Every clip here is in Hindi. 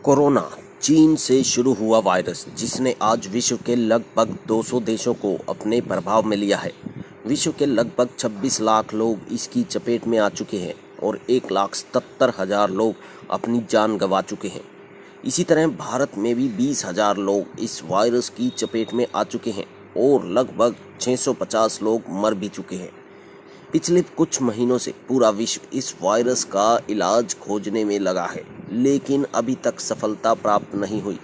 कोरोना चीन से शुरू हुआ वायरस जिसने आज विश्व के लगभग 200 देशों को अपने प्रभाव में लिया है। विश्व के लगभग 26 लाख लोग इसकी चपेट में आ चुके हैं और 1,77,000 लोग अपनी जान गंवा चुके हैं। इसी तरह भारत में भी 20,000 लोग इस वायरस की चपेट में आ चुके हैं और लगभग 650 लोग मर भी चुके हैं। पिछले कुछ महीनों से पूरा विश्व इस वायरस का इलाज खोजने में लगा है, लेकिन अभी तक सफलता प्राप्त नहीं हुई।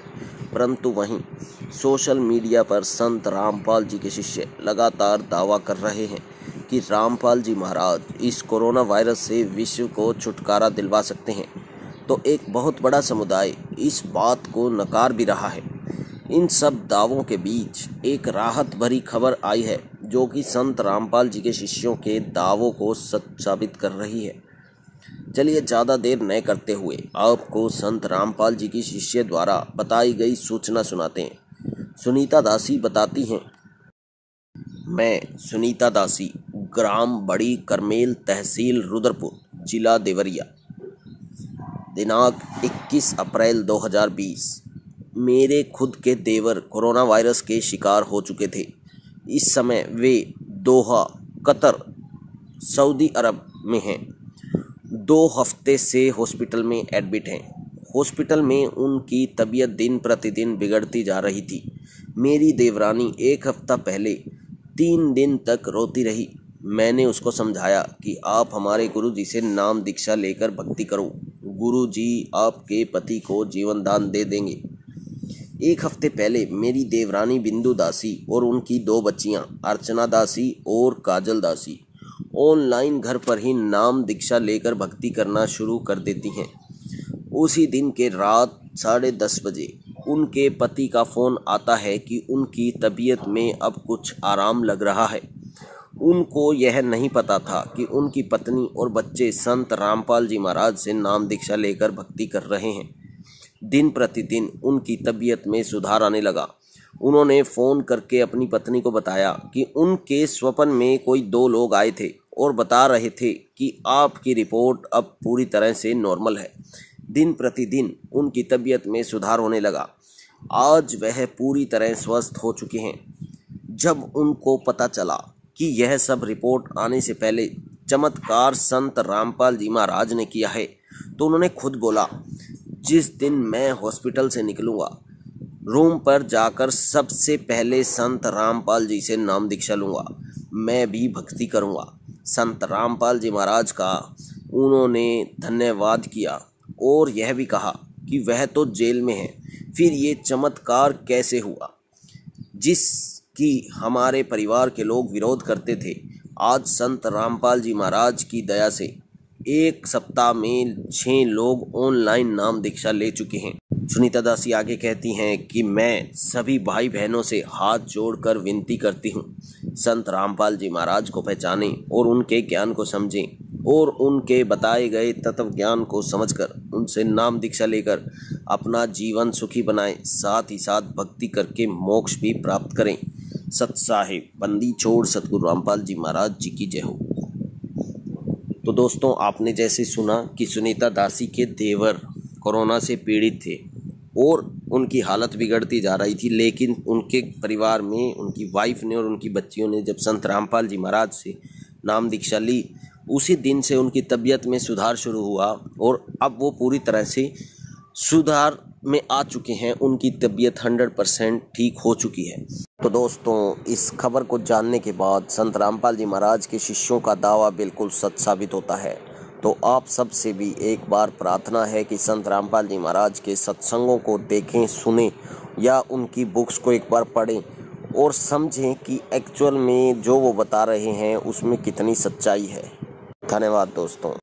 परंतु वहीं सोशल मीडिया पर संत रामपाल जी के शिष्य लगातार दावा कर रहे हैं कि रामपाल जी महाराज इस कोरोना वायरस से विश्व को छुटकारा दिलवा सकते हैं। तो एक बहुत बड़ा समुदाय इस बात को नकार भी रहा है। इन सब दावों के बीच एक राहत भरी खबर आई है जो कि संत रामपाल जी के शिष्यों के दावों को सच साबित कर रही है। चलिए ज़्यादा देर न करते हुए आपको संत रामपाल जी की शिष्य द्वारा बताई गई सूचना सुनाते हैं। सुनीता दासी बताती हैं, मैं सुनीता दासी, ग्राम बड़ी करमेल, तहसील रुद्रपुर, जिला देवरिया, दिनांक 21 अप्रैल 2020। मेरे खुद के देवर कोरोना वायरस के शिकार हो चुके थे। इस समय वे दोहा, कतर, सऊदी अरब में हैं। 2 हफ्ते से हॉस्पिटल में एडमिट हैं। हॉस्पिटल में उनकी तबीयत दिन प्रतिदिन बिगड़ती जा रही थी। मेरी देवरानी 1 हफ्ता पहले 3 दिन तक रोती रही। मैंने उसको समझाया कि आप हमारे गुरु जी से नाम दीक्षा लेकर भक्ति करो, गुरु जी आपके पति को जीवन दान दे देंगे। 1 हफ्ते पहले मेरी देवरानी बिंदु दासी और उनकी 2 बच्चियां अर्चना दासी और काजल दासी ऑनलाइन घर पर ही नाम दीक्षा लेकर भक्ति करना शुरू कर देती हैं। उसी दिन के रात 10:30 बजे उनके पति का फ़ोन आता है कि उनकी तबीयत में अब कुछ आराम लग रहा है। उनको यह नहीं पता था कि उनकी पत्नी और बच्चे संत रामपाल जी महाराज से नाम दीक्षा लेकर भक्ति कर रहे हैं। दिन प्रतिदिन उनकी तबीयत में सुधार आने लगा। उन्होंने फ़ोन करके अपनी पत्नी को बताया कि उनके स्वप्न में कोई 2 लोग आए थे और बता रहे थे कि आपकी रिपोर्ट अब पूरी तरह से नॉर्मल है। दिन प्रतिदिन उनकी तबीयत में सुधार होने लगा। आज वह पूरी तरह स्वस्थ हो चुके हैं। जब उनको पता चला कि यह सब रिपोर्ट आने से पहले चमत्कार संत रामपाल जी महाराज ने किया है, तो उन्होंने खुद बोला, जिस दिन मैं हॉस्पिटल से निकलूँगा, रूम पर जाकर सबसे पहले संत रामपाल जी से नाम दीक्षा लूँगा, मैं भी भक्ति करूँगा। संत रामपाल जी महाराज का उन्होंने धन्यवाद किया और यह भी कहा कि वह तो जेल में है, फिर ये चमत्कार कैसे हुआ जिसकी हमारे परिवार के लोग विरोध करते थे। आज संत रामपाल जी महाराज की दया से 1 सप्ताह में 6 लोग ऑनलाइन नाम दीक्षा ले चुके हैं। सुनीता दासी आगे कहती हैं कि मैं सभी भाई बहनों से हाथ जोड़कर विनती करती हूँ, संत रामपाल जी महाराज को पहचानें और उनके ज्ञान को समझें और उनके बताए गए तत्व ज्ञान को समझकर उनसे नाम दीक्षा लेकर अपना जीवन सुखी बनाएं, साथ ही साथ भक्ति करके मोक्ष भी प्राप्त करें। सत साहिब बंदी छोड़ सतगुरु रामपाल जी महाराज जी की जय हो। तो दोस्तों, आपने जैसे सुना कि सुनीता दासी के देवर कोरोना से पीड़ित थे और उनकी हालत बिगड़ती जा रही थी, लेकिन उनके परिवार में उनकी वाइफ ने और उनकी बच्चियों ने जब संत रामपाल जी महाराज से नाम दीक्षा ली, उसी दिन से उनकी तबीयत में सुधार शुरू हुआ और अब वो पूरी तरह से सुधार में आ चुके हैं। उनकी तबीयत 100% ठीक हो चुकी है। तो दोस्तों, इस खबर को जानने के बाद संत रामपाल जी महाराज के शिष्यों का दावा बिल्कुल सच साबित होता है। तो आप सबसे भी एक बार प्रार्थना है कि संत रामपाल जी महाराज के सत्संगों को देखें, सुनें या उनकी बुक्स को एक बार पढ़ें और समझें कि एक्चुअल में जो वो बता रहे हैं उसमें कितनी सच्चाई है। धन्यवाद दोस्तों।